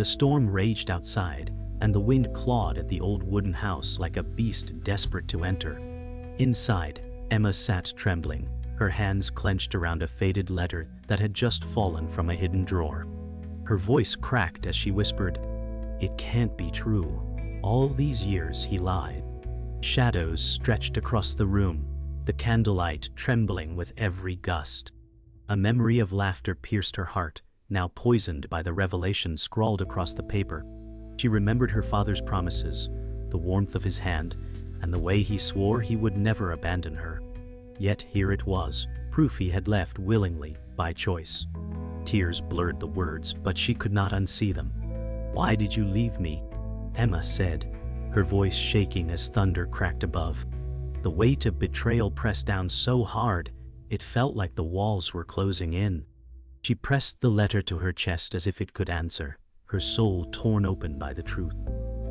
The storm raged outside, and the wind clawed at the old wooden house like a beast desperate to enter. Inside, Emma sat trembling, her hands clenched around a faded letter that had just fallen from a hidden drawer. Her voice cracked as she whispered, "It can't be true. All these years he lied." Shadows stretched across the room, the candlelight trembling with every gust. A memory of laughter pierced her heart, now poisoned by the revelation scrawled across the paper. She remembered her father's promises, the warmth of his hand, and the way he swore he would never abandon her. Yet here it was, proof he had left willingly, by choice. Tears blurred the words, but she could not unsee them. "Why did you leave me?" Emma said, her voice shaking as thunder cracked above. The weight of betrayal pressed down so hard, it felt like the walls were closing in. She pressed the letter to her chest as if it could answer, her soul torn open by the truth.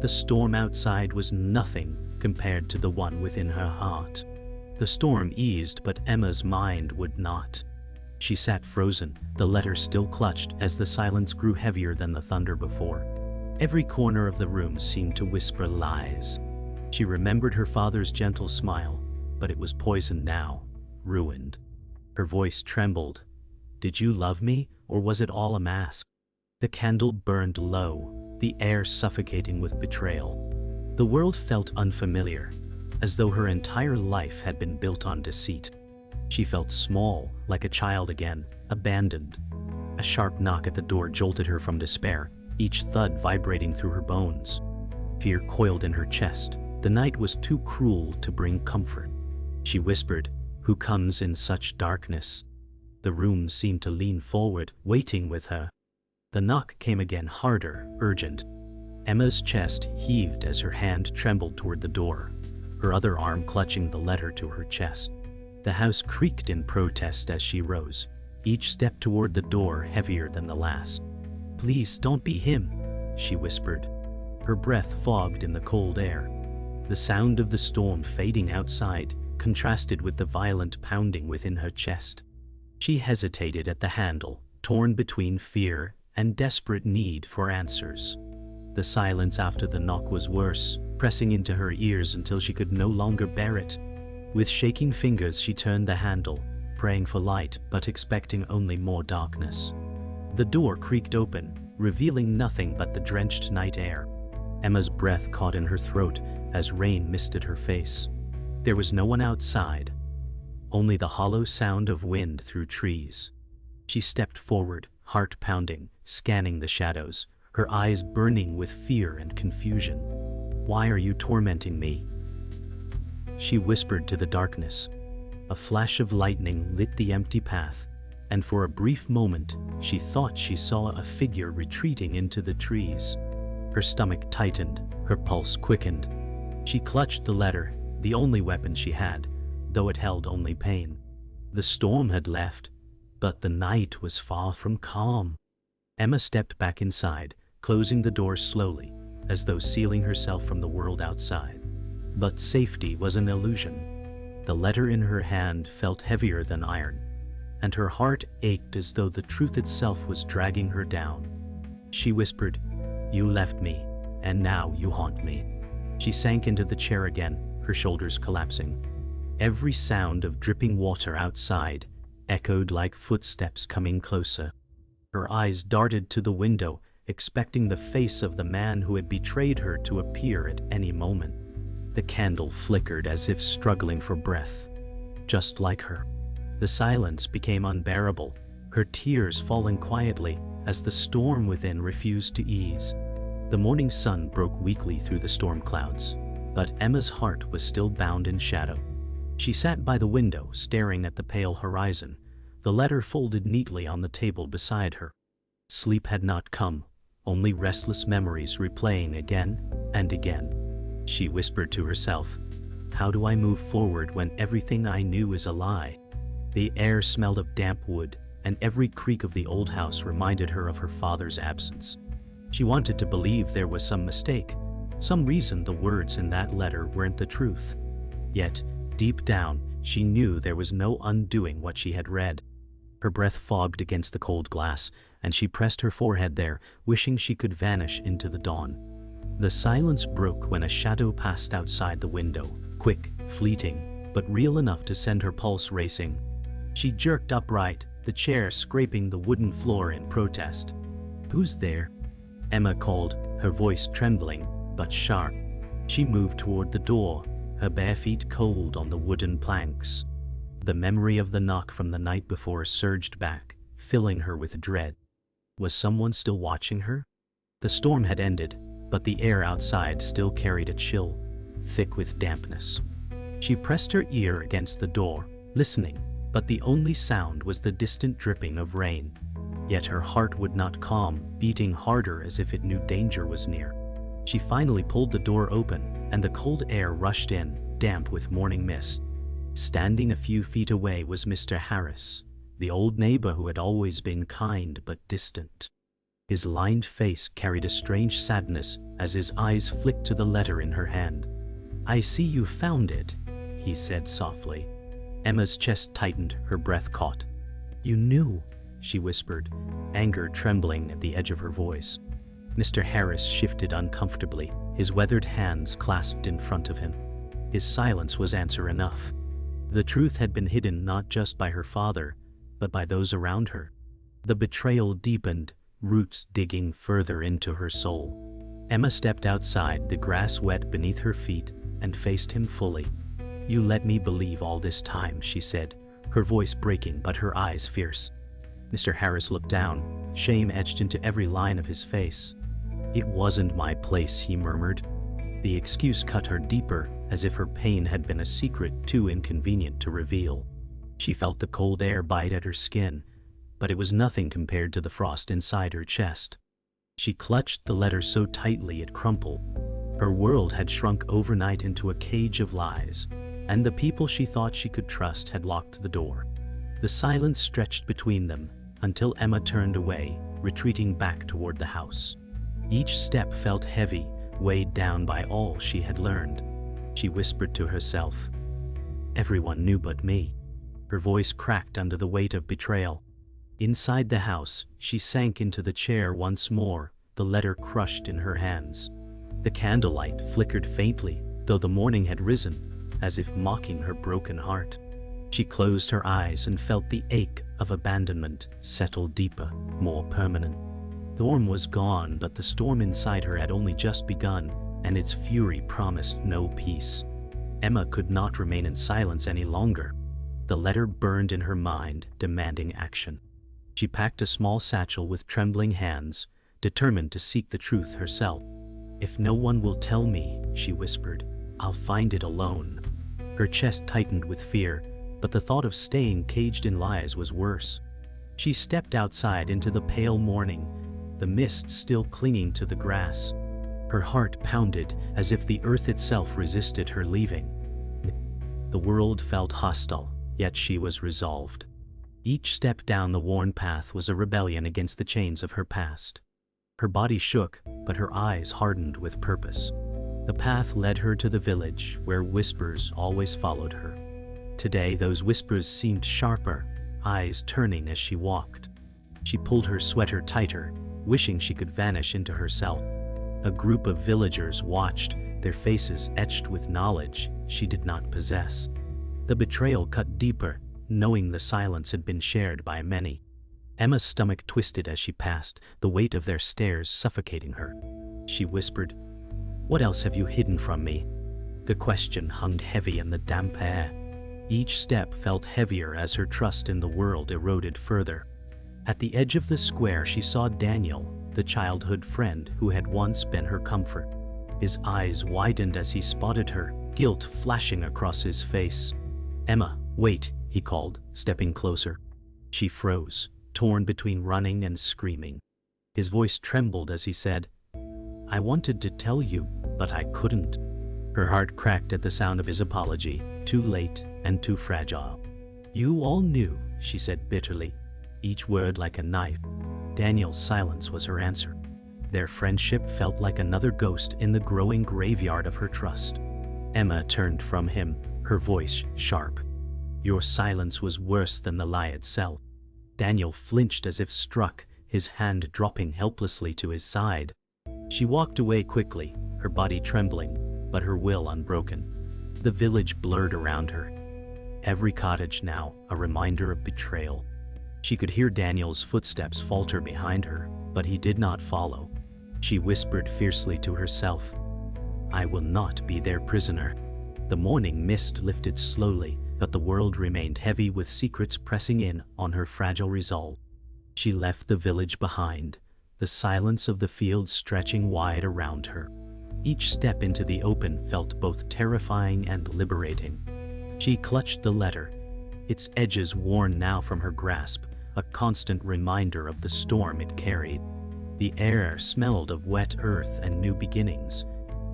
The storm outside was nothing compared to the one within her heart. The storm eased, but Emma's mind would not. She sat frozen, the letter still clutched as the silence grew heavier than the thunder before. Every corner of the room seemed to whisper lies. She remembered her father's gentle smile, but it was poisoned now, ruined. Her voice trembled. "Did you love me, or was it all a mask?" The candle burned low, the air suffocating with betrayal. The world felt unfamiliar, as though her entire life had been built on deceit. She felt small, like a child again, abandoned. A sharp knock at the door jolted her from despair, each thud vibrating through her bones. Fear coiled in her chest. The night was too cruel to bring comfort. She whispered, "Who comes in such darkness?" The room seemed to lean forward, waiting with her. The knock came again, harder, urgent. Emma's chest heaved as her hand trembled toward the door, her other arm clutching the letter to her chest. The house creaked in protest as she rose, each step toward the door heavier than the last. "Please don't be him," she whispered. Her breath fogged in the cold air. The sound of the storm fading outside contrasted with the violent pounding within her chest. She hesitated at the handle, torn between fear and desperate need for answers. The silence after the knock was worse, pressing into her ears until she could no longer bear it. With shaking fingers she turned the handle, praying for light but expecting only more darkness. The door creaked open, revealing nothing but the drenched night air. Emma's breath caught in her throat as rain misted her face. There was no one outside, only the hollow sound of wind through trees. She stepped forward, heart pounding, scanning the shadows, her eyes burning with fear and confusion. "Why are you tormenting me?" she whispered to the darkness. A flash of lightning lit the empty path, and for a brief moment she thought she saw a figure retreating into the trees. Her stomach tightened, her pulse quickened. She clutched the letter, the only weapon she had, though it held only pain. The storm had left, but the night was far from calm. Emma stepped back inside, closing the door slowly, as though sealing herself from the world outside. But safety was an illusion. The letter in her hand felt heavier than iron, and her heart ached as though the truth itself was dragging her down. She whispered, "You left me, and now you haunt me." She sank into the chair again, her shoulders collapsing. Every sound of dripping water outside echoed like footsteps coming closer. Her eyes darted to the window, expecting the face of the man who had betrayed her to appear at any moment. The candle flickered as if struggling for breath. Just like her. The silence became unbearable, her tears falling quietly as the storm within refused to ease. The morning sun broke weakly through the storm clouds, but Emma's heart was still bound in shadow. She sat by the window, staring at the pale horizon, the letter folded neatly on the table beside her. Sleep had not come, only restless memories replaying again and again. She whispered to herself, "How do I move forward when everything I knew is a lie?" The air smelled of damp wood, and every creak of the old house reminded her of her father's absence. She wanted to believe there was some mistake, some reason the words in that letter weren't the truth. Yet, deep down, she knew there was no undoing what she had read. Her breath fogged against the cold glass, and she pressed her forehead there, wishing she could vanish into the dawn. The silence broke when a shadow passed outside the window, quick, fleeting, but real enough to send her pulse racing. She jerked upright, the chair scraping the wooden floor in protest. "Who's there?" Emma called, her voice trembling, but sharp. She moved toward the door, her bare feet cold on the wooden planks. The memory of the knock from the night before surged back, filling her with dread. Was someone still watching her? The storm had ended, but the air outside still carried a chill, thick with dampness. She pressed her ear against the door, listening, but the only sound was the distant dripping of rain. Yet her heart would not calm, beating harder as if it knew danger was near. She finally pulled the door open, and the cold air rushed in, damp with morning mist. Standing a few feet away was Mr. Harris, the old neighbor who had always been kind but distant. His lined face carried a strange sadness as his eyes flicked to the letter in her hand. "I see you found it," he said softly. Emma's chest tightened, her breath caught. "You knew," she whispered, anger trembling at the edge of her voice. Mr. Harris shifted uncomfortably, his weathered hands clasped in front of him. His silence was answer enough. The truth had been hidden not just by her father, but by those around her. The betrayal deepened, roots digging further into her soul. Emma stepped outside, the grass wet beneath her feet, and faced him fully. "You let me believe all this time," she said, her voice breaking but her eyes fierce. Mr. Harris looked down, shame etched into every line of his face. "It wasn't my place," he murmured. The excuse cut her deeper, as if her pain had been a secret too inconvenient to reveal. She felt the cold air bite at her skin, but it was nothing compared to the frost inside her chest. She clutched the letter so tightly it crumpled. Her world had shrunk overnight into a cage of lies, and the people she thought she could trust had locked the door. The silence stretched between them, until Emma turned away, retreating back toward the house. Each step felt heavy, weighed down by all she had learned. She whispered to herself, "Everyone knew but me." Her voice cracked under the weight of betrayal. Inside the house, she sank into the chair once more, the letter crushed in her hands. The candlelight flickered faintly, though the morning had risen, as if mocking her broken heart. She closed her eyes and felt the ache of abandonment settle deeper, more permanent. The storm was gone, but the storm inside her had only just begun, and its fury promised no peace. Emma could not remain in silence any longer. The letter burned in her mind, demanding action. She packed a small satchel with trembling hands, determined to seek the truth herself. "If no one will tell me," she whispered, "I'll find it alone." Her chest tightened with fear, but the thought of staying caged in lies was worse. She stepped outside into the pale morning, the mist still clinging to the grass. Her heart pounded as if the earth itself resisted her leaving. The world felt hostile, yet she was resolved. Each step down the worn path was a rebellion against the chains of her past. Her body shook, but her eyes hardened with purpose. The path led her to the village, where whispers always followed her. Today those whispers seemed sharper, eyes turning as she walked. She pulled her sweater tighter, wishing she could vanish into herself. A group of villagers watched, their faces etched with knowledge she did not possess. The betrayal cut deeper, knowing the silence had been shared by many. Emma's stomach twisted as she passed, the weight of their stares suffocating her. She whispered, "What else have you hidden from me?" The question hung heavy in the damp air. Each step felt heavier as her trust in the world eroded further. At the edge of the square she saw Daniel, the childhood friend who had once been her comfort. His eyes widened as he spotted her, guilt flashing across his face. "Emma, wait," he called, stepping closer. She froze, torn between running and screaming. His voice trembled as he said, "I wanted to tell you, but I couldn't." Her heart cracked at the sound of his apology, too late and too fragile. "You all knew," she said bitterly, each word like a knife. Daniel's silence was her answer. Their friendship felt like another ghost in the growing graveyard of her trust. Emma turned from him, her voice sharp. "Your silence was worse than the lie itself." Daniel flinched as if struck, his hand dropping helplessly to his side. She walked away quickly, her body trembling, but her will unbroken. The village blurred around her. Every cottage now, a reminder of betrayal. She could hear Daniel's footsteps falter behind her, but he did not follow. She whispered fiercely to herself, "I will not be their prisoner." The morning mist lifted slowly, but the world remained heavy with secrets pressing in on her fragile resolve. She left the village behind, the silence of the fields stretching wide around her. Each step into the open felt both terrifying and liberating. She clutched the letter, its edges worn now from her grasp, a constant reminder of the storm it carried. The air smelled of wet earth and new beginnings,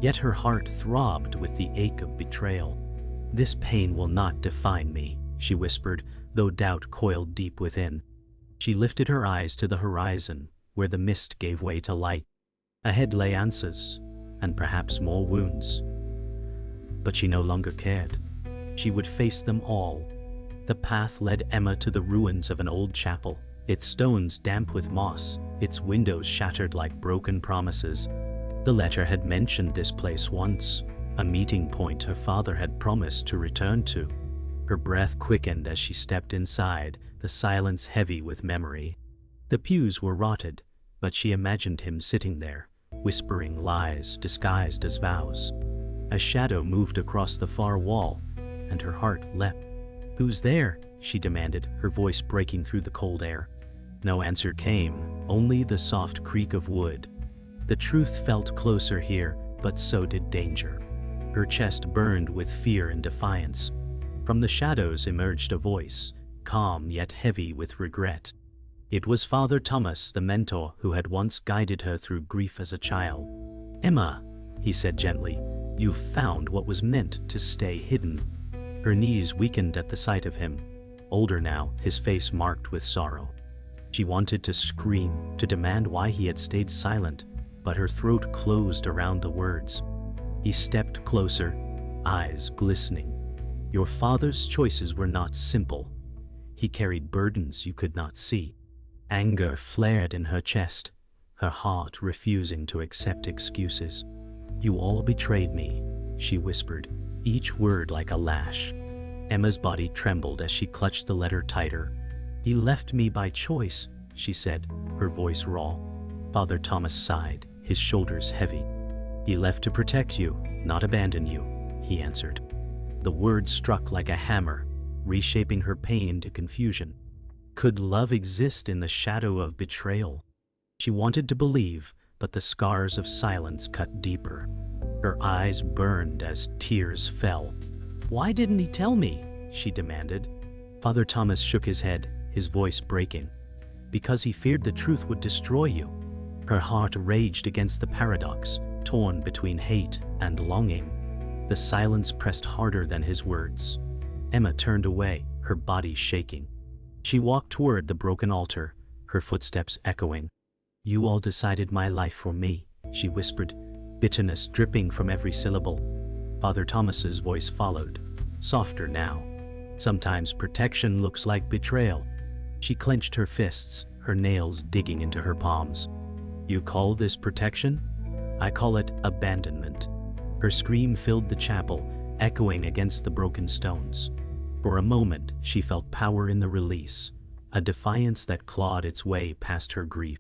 yet her heart throbbed with the ache of betrayal. "This pain will not define me," she whispered, though doubt coiled deep within. She lifted her eyes to the horizon, where the mist gave way to light. Ahead lay answers, and perhaps more wounds. But she no longer cared. She would face them all. The path led Emma to the ruins of an old chapel, its stones damp with moss, its windows shattered like broken promises. The letter had mentioned this place once, a meeting point her father had promised to return to. Her breath quickened as she stepped inside, the silence heavy with memory. The pews were rotted, but she imagined him sitting there, whispering lies disguised as vows. A shadow moved across the far wall, and her heart leapt. "Who's there?" she demanded, her voice breaking through the cold air. No answer came, only the soft creak of wood. The truth felt closer here, but so did danger. Her chest burned with fear and defiance. From the shadows emerged a voice, calm yet heavy with regret. It was Father Thomas, the mentor who had once guided her through grief as a child. "Emma," he said gently, "you've found what was meant to stay hidden." Her knees weakened at the sight of him, older now, his face marked with sorrow. She wanted to scream, to demand why he had stayed silent, but her throat closed around the words. He stepped closer, eyes glistening. "Your father's choices were not simple. He carried burdens you could not see." Anger flared in her chest, her heart refusing to accept excuses. "You all betrayed me," she whispered, each word like a lash. Emma's body trembled as she clutched the letter tighter. "He left me by choice," she said, her voice raw. Father Thomas sighed, his shoulders heavy. "He left to protect you, not abandon you," he answered. The words struck like a hammer, reshaping her pain into confusion. Could love exist in the shadow of betrayal? She wanted to believe, but the scars of silence cut deeper. Her eyes burned as tears fell. "Why didn't he tell me?" she demanded. Father Thomas shook his head, his voice breaking. "Because he feared the truth would destroy you." Her heart raged against the paradox, torn between hate and longing. The silence pressed harder than his words. Emma turned away, her body shaking. She walked toward the broken altar, her footsteps echoing. "You all decided my life for me," she whispered, bitterness dripping from every syllable. Father Thomas's voice followed, softer now. "Sometimes protection looks like betrayal." She clenched her fists, her nails digging into her palms. "You call this protection? I call it abandonment." Her scream filled the chapel, echoing against the broken stones. For a moment, she felt power in the release, a defiance that clawed its way past her grief.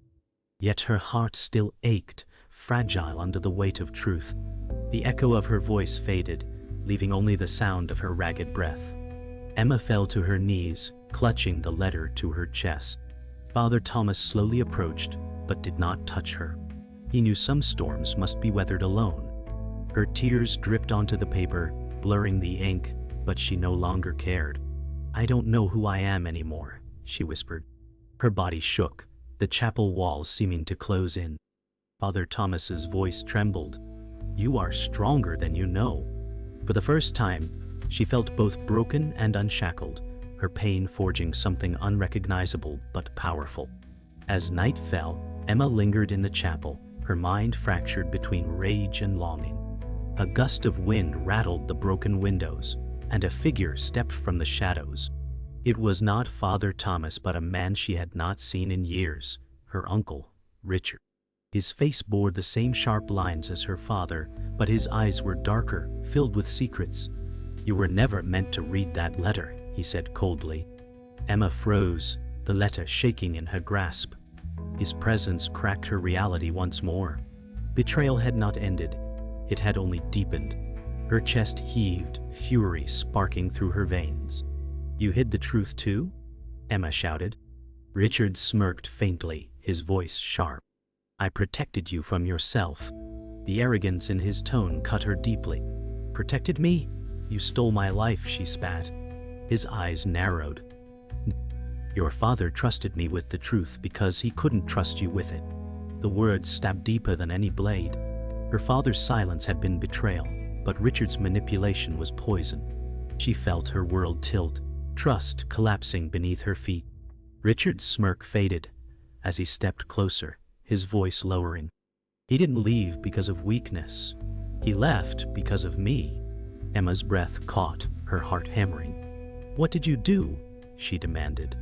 Yet her heart still ached, fragile under the weight of truth. The echo of her voice faded, leaving only the sound of her ragged breath. Emma fell to her knees, clutching the letter to her chest. Father Thomas slowly approached, but did not touch her. He knew some storms must be weathered alone. Her tears dripped onto the paper, blurring the ink, but she no longer cared. "I don't know who I am anymore," she whispered. Her body shook, the chapel walls seeming to close in. Father Thomas's voice trembled. "You are stronger than you know." For the first time, she felt both broken and unshackled, her pain forging something unrecognizable but powerful. As night fell, Emma lingered in the chapel, her mind fractured between rage and longing. A gust of wind rattled the broken windows, and a figure stepped from the shadows. It was not Father Thomas but a man she had not seen in years, her uncle, Richard. His face bore the same sharp lines as her father, but his eyes were darker, filled with secrets. "You were never meant to read that letter," he said coldly. Emma froze, the letter shaking in her grasp. His presence cracked her reality once more. Betrayal had not ended, it had only deepened. Her chest heaved, fury sparking through her veins. "You hid the truth too?" Emma shouted. Richard smirked faintly, his voice sharp. "I protected you from yourself." The arrogance in his tone cut her deeply. "Protected me? You stole my life," she spat. His eyes narrowed. "Your father trusted me with the truth because he couldn't trust you with it." The words stabbed deeper than any blade. Her father's silence had been betrayal, but Richard's manipulation was poison. She felt her world tilt, trust collapsing beneath her feet. Richard's smirk faded as he stepped closer, his voice lowering. "He didn't leave because of weakness. He left because of me." Emma's breath caught, her heart hammering. "What did you do?" she demanded.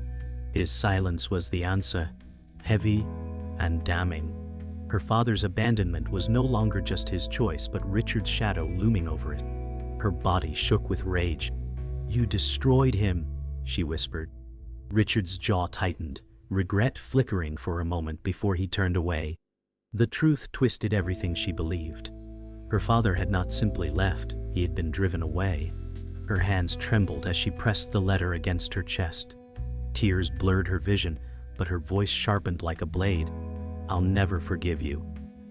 His silence was the answer, heavy and damning. Her father's abandonment was no longer just his choice, but Richard's shadow looming over it. Her body shook with rage. "You destroyed him," she whispered. Richard's jaw tightened, regret flickering for a moment before he turned away. The truth twisted everything she believed. Her father had not simply left, he had been driven away. Her hands trembled as she pressed the letter against her chest. Tears blurred her vision, but her voice sharpened like a blade. "I'll never forgive you."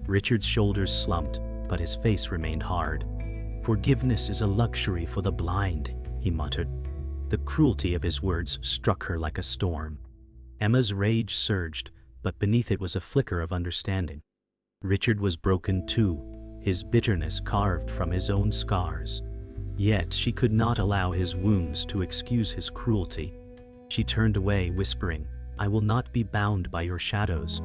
Richard's shoulders slumped, but his face remained hard. "Forgiveness is a luxury for the blind," he muttered. The cruelty of his words struck her like a storm. Emma's rage surged, but beneath it was a flicker of understanding. Richard was broken too, his bitterness carved from his own scars. Yet she could not allow his wounds to excuse his cruelty. She turned away, whispering, "I will not be bound by your shadows."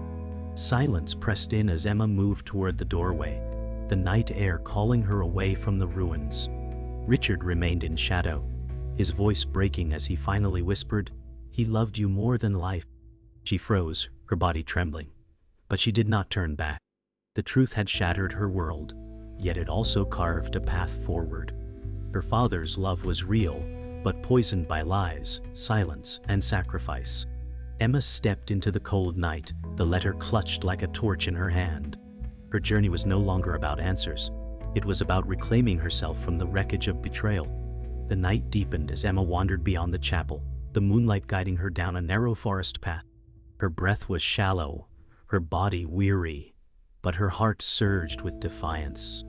Silence pressed in as Emma moved toward the doorway, the night air calling her away from the ruins. Richard remained in shadow, his voice breaking as he finally whispered, "He loved you more than life." She froze, her body trembling. But she did not turn back. The truth had shattered her world, yet it also carved a path forward. Her father's love was real, but poisoned by lies, silence, and sacrifice. Emma stepped into the cold night, the letter clutched like a torch in her hand. Her journey was no longer about answers. It was about reclaiming herself from the wreckage of betrayal. The night deepened as Emma wandered beyond the chapel, the moonlight guiding her down a narrow forest path. Her breath was shallow, her body weary, but her heart surged with defiance.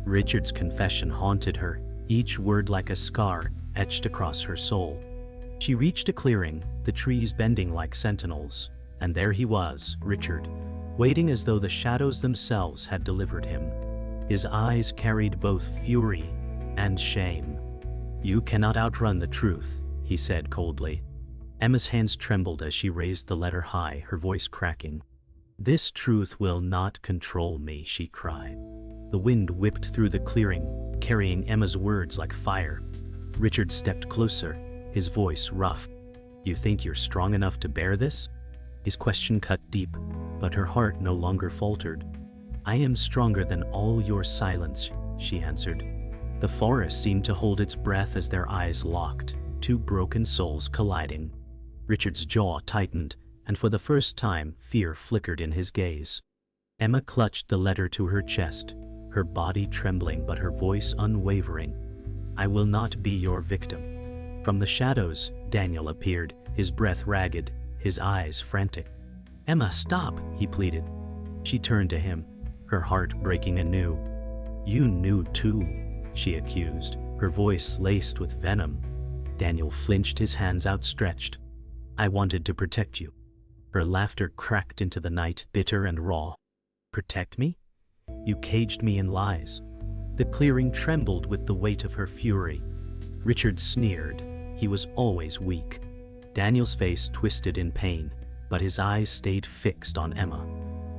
Richard's confession haunted her, each word like a scar etched across her soul. She reached a clearing, the trees bending like sentinels, and there he was, Richard, waiting as though the shadows themselves had delivered him. His eyes carried both fury and shame. "You cannot outrun the truth," he said coldly. Emma's hands trembled as she raised the letter high, her voice cracking. "This truth will not control me," she cried. The wind whipped through the clearing, carrying Emma's words like fire. Richard stepped closer, his voice rough. "You think you're strong enough to bear this?" His question cut deep, but her heart no longer faltered. "I am stronger than all your silence," she answered. The forest seemed to hold its breath as their eyes locked, two broken souls colliding. Richard's jaw tightened, and for the first time, fear flickered in his gaze. Emma clutched the letter to her chest, her body trembling but her voice unwavering. "I will not be your victim." From the shadows, Daniel appeared, his breath ragged, his eyes frantic. "Emma, stop," he pleaded. She turned to him, her heart breaking anew. "You knew too," she accused, her voice laced with venom. Daniel flinched, his hands outstretched. "I wanted to protect you." Her laughter cracked into the night, bitter and raw. "Protect me? You caged me in lies." The clearing trembled with the weight of her fury. Richard sneered. He was always weak. Daniel's face twisted in pain, but his eyes stayed fixed on Emma.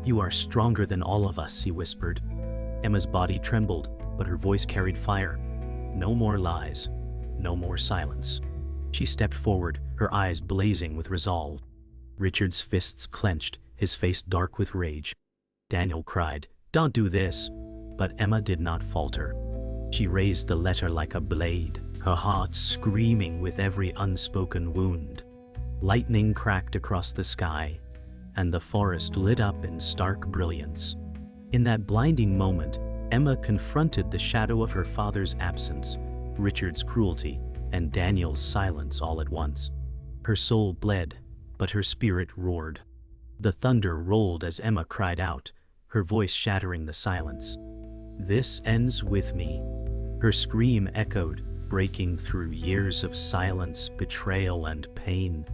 "You are stronger than all of us," he whispered. Emma's body trembled, but her voice carried fire. No more lies, no more silence. She stepped forward, her eyes blazing with resolve. Richard's fists clenched, his face dark with rage. Daniel cried, "Don't do this!" But Emma did not falter. She raised the letter like a blade, her heart screaming with every unspoken wound. Lightning cracked across the sky, and the forest lit up in stark brilliance. In that blinding moment, Emma confronted the shadow of her father's absence, Richard's cruelty, and Daniel's silence all at once. Her soul bled, but her spirit roared. The thunder rolled as Emma cried out, her voice shattering the silence. "This ends with me." Her scream echoed, breaking through years of silence, betrayal, and pain.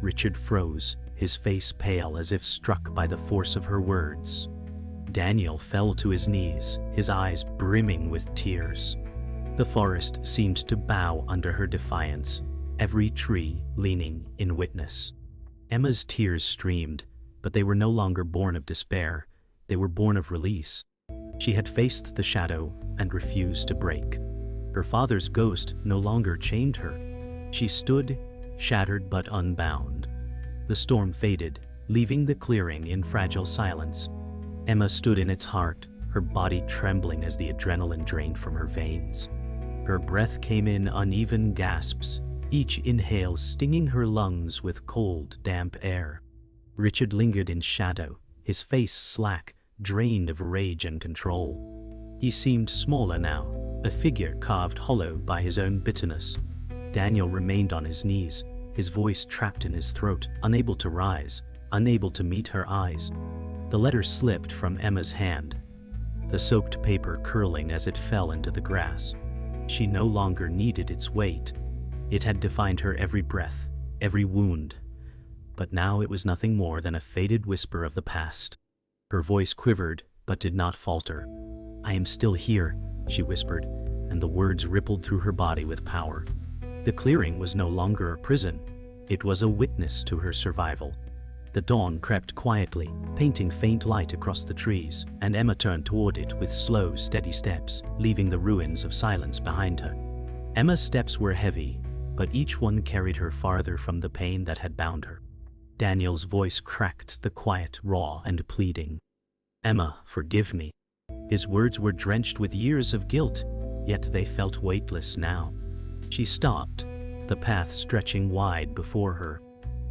Richard froze, his face pale as if struck by the force of her words. Daniel fell to his knees, his eyes brimming with tears. The forest seemed to bow under her defiance, every tree leaning in witness. Emma's tears streamed, but they were no longer born of despair, they were born of release. She had faced the shadow and refused to break. Her father's ghost no longer chained her. She stood, shattered but unbound. The storm faded, leaving the clearing in fragile silence. Emma stood in its heart, her body trembling as the adrenaline drained from her veins. Her breath came in uneven gasps, each inhale stinging her lungs with cold, damp air. Richard lingered in shadow, his face slack, drained of rage and control. He seemed smaller now, a figure carved hollow by his own bitterness. Daniel remained on his knees, his voice trapped in his throat, unable to rise, unable to meet her eyes. The letter slipped from Emma's hand, the soaked paper curling as it fell into the grass. She no longer needed its weight. It had defined her every breath, every wound. But now it was nothing more than a faded whisper of the past. Her voice quivered, but did not falter. "I am still here," she whispered, and the words rippled through her body with power. The clearing was no longer a prison. It was a witness to her survival. The dawn crept quietly, painting faint light across the trees, and Emma turned toward it with slow, steady steps, leaving the ruins of silence behind her. Emma's steps were heavy, but each one carried her farther from the pain that had bound her. Daniel's voice cracked, the quiet, raw, and pleading. "Emma, forgive me." His words were drenched with years of guilt, yet they felt weightless now. She stopped, the path stretching wide before her.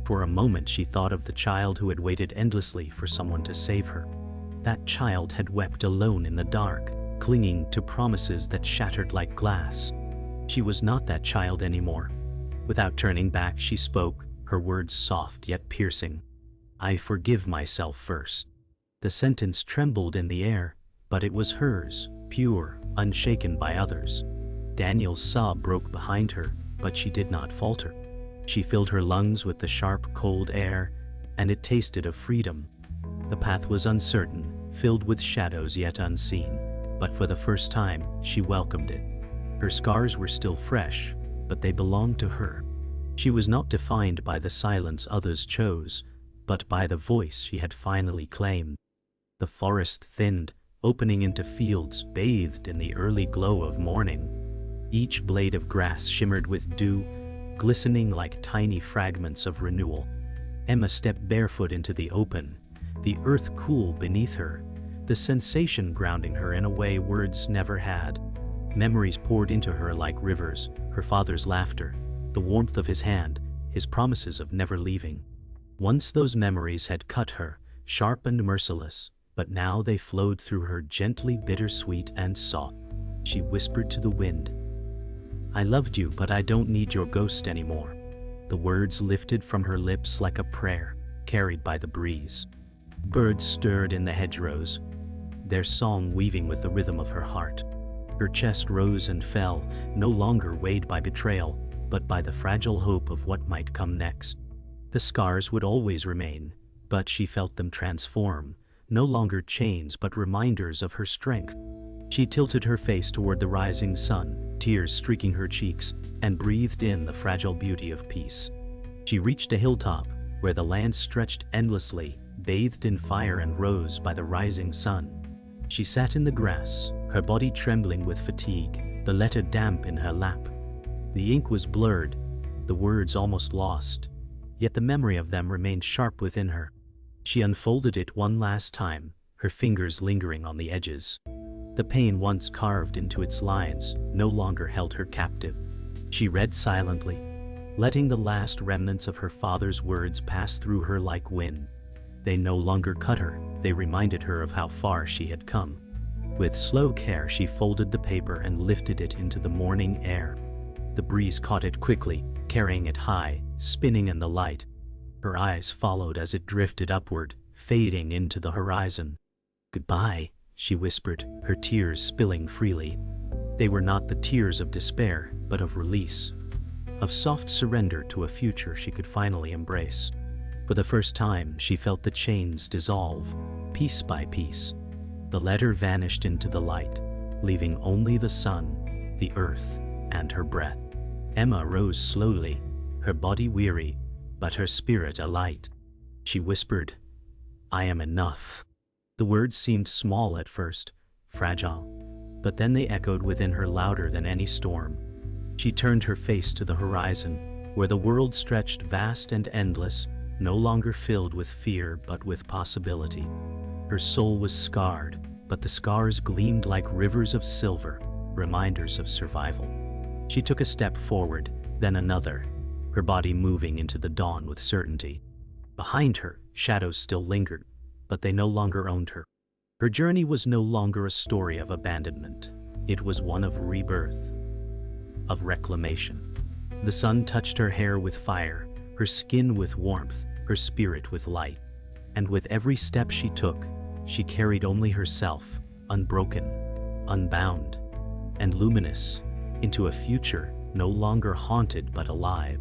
For a moment she thought of the child who had waited endlessly for someone to save her. That child had wept alone in the dark, clinging to promises that shattered like glass. She was not that child anymore. Without turning back, she spoke, her words soft yet piercing. "I forgive myself first." The sentence trembled in the air, but it was hers, pure, unshaken by others. Daniel's sob broke behind her, but she did not falter. She filled her lungs with the sharp, cold air, and it tasted of freedom. The path was uncertain, filled with shadows yet unseen, but for the first time, she welcomed it. Her scars were still fresh, but they belonged to her. She was not defined by the silence others chose, but by the voice she had finally claimed. The forest thinned, opening into fields bathed in the early glow of morning. Each blade of grass shimmered with dew, glistening like tiny fragments of renewal. Emma stepped barefoot into the open, the earth cool beneath her, the sensation grounding her in a way words never had. Memories poured into her like rivers, her father's laughter, the warmth of his hand, his promises of never leaving. Once those memories had cut her, sharp and merciless, but now they flowed through her gently bittersweet and soft. She whispered to the wind, "I loved you, but I don't need your ghost anymore." The words lifted from her lips like a prayer, carried by the breeze. Birds stirred in the hedgerows, their song weaving with the rhythm of her heart. Her chest rose and fell, no longer weighed by betrayal, but by the fragile hope of what might come next. The scars would always remain, but she felt them transform, no longer chains but reminders of her strength. She tilted her face toward the rising sun, tears streaking her cheeks, and breathed in the fragile beauty of peace. She reached a hilltop, where the land stretched endlessly, bathed in fire and rose by the rising sun. She sat in the grass, her body trembling with fatigue, the letter damp in her lap. The ink was blurred, the words almost lost, yet the memory of them remained sharp within her. She unfolded it one last time, her fingers lingering on the edges. The pain once carved into its lines no longer held her captive. She read silently, letting the last remnants of her father's words pass through her like wind. They no longer cut her, they reminded her of how far she had come. With slow care she folded the paper and lifted it into the morning air. The breeze caught it quickly, carrying it high, spinning in the light. Her eyes followed as it drifted upward, fading into the horizon. "Goodbye," she whispered, her tears spilling freely. They were not the tears of despair, but of release, of soft surrender to a future she could finally embrace. For the first time, she felt the chains dissolve, piece by piece. The letter vanished into the light, leaving only the sun, the earth, and her breath. Emma rose slowly, her body weary, but her spirit alight. She whispered, "I am enough." The words seemed small at first, fragile, but then they echoed within her louder than any storm. She turned her face to the horizon, where the world stretched vast and endless, no longer filled with fear but with possibility. Her soul was scarred, but the scars gleamed like rivers of silver, reminders of survival. She took a step forward, then another, her body moving into the dawn with certainty. Behind her, shadows still lingered, but they no longer owned her. Her journey was no longer a story of abandonment. It was one of rebirth, of reclamation. The sun touched her hair with fire, her skin with warmth, her spirit with light. And with every step she took, she carried only herself, unbroken, unbound, and luminous, into a future no longer haunted but alive.